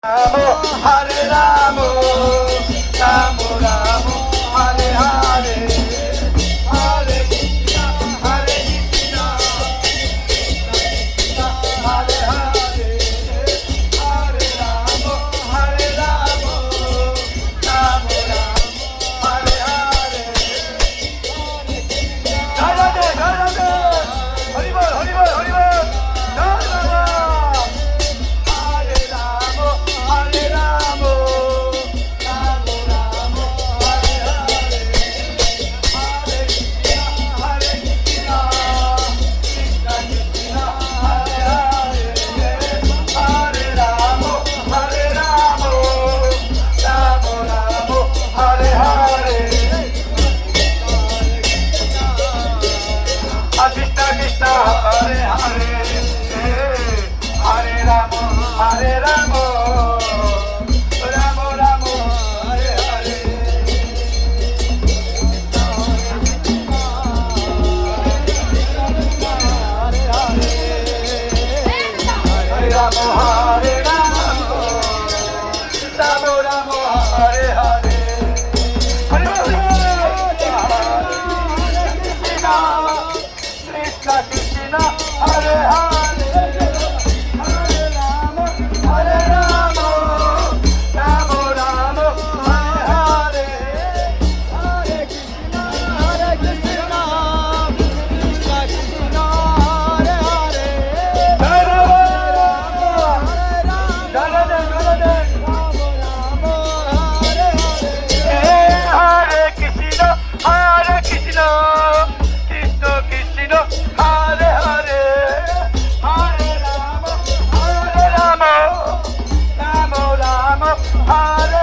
Ramo, Hare Ramo, Ramo Ramo, Hare Hare, Hare Krishna, Hare Krishna, Krishna Krishna, Hare Hare, Hare Ramo, Hare Ramo, Ramo Ramo, Hare Hare. Jai Radhe, Jai Radhe, Hari Bol, Hari Bol, Hari Bol, Jai Radhe. Hare Ramo, Ramo Ramo, Hare Hare, Hare Krishna, Hare Krishna, Krishna Krishna, Hare Hare, Hare Ramo, Hare Ramo, Ramo Ramo, Hare Hare, Krishna Krishna, Hare Hare, Hare Ramo, Hare Ramo. Ramo Hare Ramo, Ramo Ramo Hare Hare, Hare Krishna, Krishna Krishna, Hare Hare, Hare Ramo, Hare Ramo, Ramo Ramo, Hare Hare, Hare Krishna, Krishna Krishna, Hare Hare. Hare